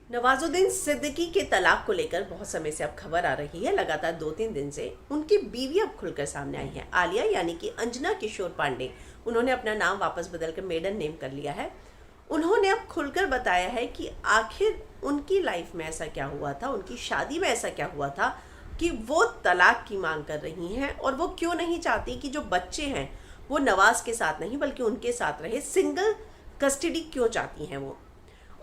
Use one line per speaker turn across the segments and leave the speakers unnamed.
नवाजुद्दीन सिद्दीकी के तलाक को लेकर बहुत समय से अब खबर आ रही है। लगातार 2-3 दिन से उनकी बीवी अब खुलकर सामने आई है। आलिया यानी कि अंजना किशोर पांडे, उन्होंने अपना नाम वापस बदलकर मेडन नेम कर लिया है। उन्होंने अब खुलकर बताया है कि आखिर उनकी लाइफ में ऐसा क्या हुआ था, उनकी शादी में ऐसा क्या हुआ था कि वो तलाक की मांग कर रही हैं, और वो क्यों नहीं चाहती कि जो बच्चे हैं वो नवाज के साथ नहीं बल्कि उनके साथ रहे। सिंगल कस्टडी क्यों चाहती हैं वो।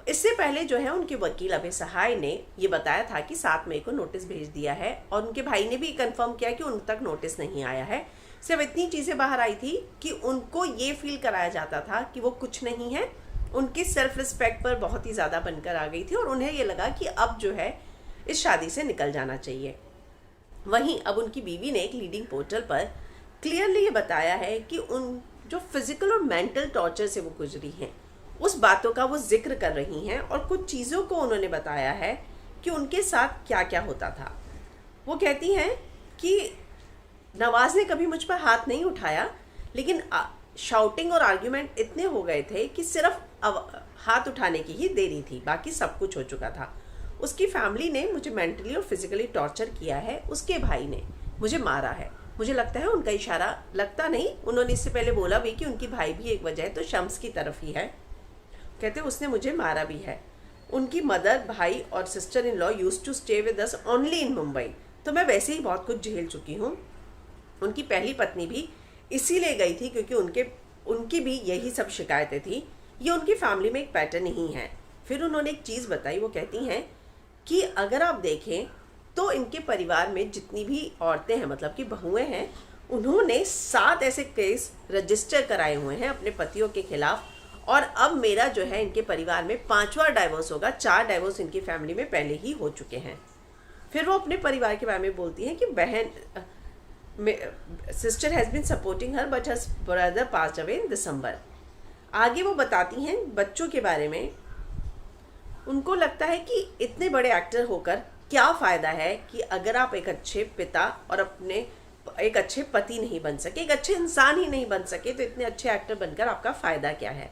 इससे पहले जो है उनके वकील अभय सहाय ने ये बताया था कि 7 मई को नोटिस भेज दिया है, और उनके भाई ने भी कंफर्म किया कि उन तक नोटिस नहीं आया है। सिर्फ इतनी चीज़ें बाहर आई थी कि उनको ये फील कराया जाता था कि वो कुछ नहीं है, उनकी सेल्फ रिस्पेक्ट पर बहुत ही ज़्यादा बनकर आ गई थी, और उन्हें ये लगा कि अब जो है इस शादी से निकल जाना चाहिए। वहीं अब उनकी बीवी ने एक लीडिंग पोर्टल पर क्लियरली ये बताया है कि उन जो फिजिकल और मेंटल टॉर्चर से वो गुजरी हैं, उस बातों का वो जिक्र कर रही हैं, और कुछ चीज़ों को उन्होंने बताया है कि उनके साथ क्या क्या होता था। वो कहती हैं कि नवाज ने कभी मुझ पर हाथ नहीं उठाया, लेकिन शाउटिंग और आर्ग्यूमेंट इतने हो गए थे कि सिर्फ हाथ उठाने की ही देरी थी, बाकी सब कुछ हो चुका था। उसकी फैमिली ने मुझे मेंटली और फिजिकली टॉर्चर किया है, उसके भाई ने मुझे मारा है। मुझे लगता है उनका इशारा, लगता नहीं, उन्होंने इससे पहले बोला भी कि उनकी भाई भी एक वजह है तो शम्स की तरफ ही है। कहते उसने मुझे मारा भी है। उनकी मदर, भाई और sister in law used to stay with us only in Mumbai. तो मैं वैसे ही बहुत कुछ झेल चुकी हूँ। उनकी पहली पत्नी भी इसीलिए गई थी क्योंकि उनकी भी यही सब शिकायतें थी। ये उनकी फैमिली में एक पैटर्न ही है। फिर उन्होंने एक चीज़ बताई, वो कहती हैं कि अगर आप देखें तो इनके परिवार में जितनी भी औरतें हैं, मतलब कि बहुएं हैं, उन्होंने 7 ऐसे केस रजिस्टर कराए हुए हैं अपने पतियों के खिलाफ, और अब मेरा जो है इनके परिवार में 5वां डाइवोर्स होगा। 4 डाइवोर्स इनकी फैमिली में पहले ही हो चुके हैं। फिर वो अपने परिवार के बारे में बोलती हैं कि बहन, sister has been supporting her but her brother passed away in December. आगे वो बताती हैं बच्चों के बारे में। उनको लगता है कि इतने बड़े एक्टर होकर क्या फ़ायदा है कि अगर आप एक अच्छे पिता और एक अच्छे पति नहीं बन सके, एक अच्छे इंसान ही नहीं बन सके, तो इतने अच्छे एक्टर बनकर आपका फ़ायदा क्या है।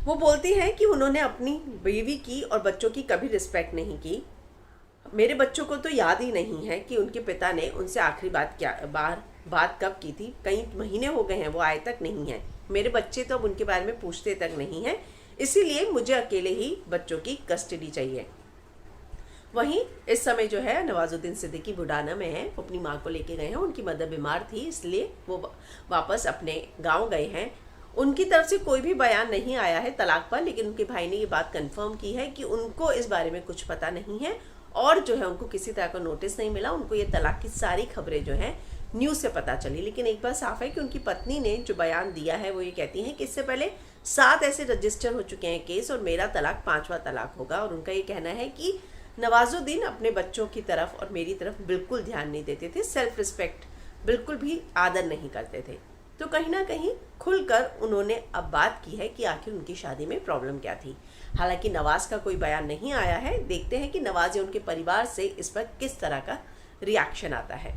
वो बोलती हैं कि उन्होंने अपनी बीवी की और बच्चों की कभी रिस्पेक्ट नहीं की। मेरे बच्चों को तो याद ही नहीं है कि उनके पिता ने उनसे आखिरी बात कब की थी। कई महीने हो गए हैं, वो आए तक नहीं हैं। मेरे बच्चे तो अब उनके बारे में पूछते तक नहीं हैं, इसीलिए मुझे अकेले ही बच्चों की कस्टडी चाहिए। वहीं इस समय जो है नवाजुद्दीन सिद्दीकी बुढ़ाना में है, वो अपनी माँ को लेके गए हैं। उनकी मदर बीमार थी, इसलिए वो वापस अपने गाँव गए हैं। उनकी तरफ से कोई भी बयान नहीं आया है तलाक पर, लेकिन उनके भाई ने ये बात कंफर्म की है कि उनको इस बारे में कुछ पता नहीं है, और जो है उनको किसी तरह का नोटिस नहीं मिला। उनको ये तलाक की सारी खबरें जो हैं न्यूज़ से पता चली। लेकिन एक बात साफ है कि उनकी पत्नी ने जो बयान दिया है वो ये कहती हैं कि इससे पहले 7 ऐसे रजिस्टर हो चुके हैं केस, और मेरा तलाक 5वां तलाक होगा। और उनका ये कहना है कि नवाजुद्दीन अपने बच्चों की तरफ और मेरी तरफ बिल्कुल ध्यान नहीं देते थे, सेल्फ रिस्पेक्ट बिल्कुल भी आदर नहीं करते थे। तो कहीं ना कहीं खुलकर उन्होंने अब बात की है कि आखिर उनकी शादी में प्रॉब्लम क्या थी। हालांकि नवाज का कोई बयान नहीं आया है। देखते हैं कि नवाज या उनके परिवार से इस पर किस तरह का रिएक्शन आता है।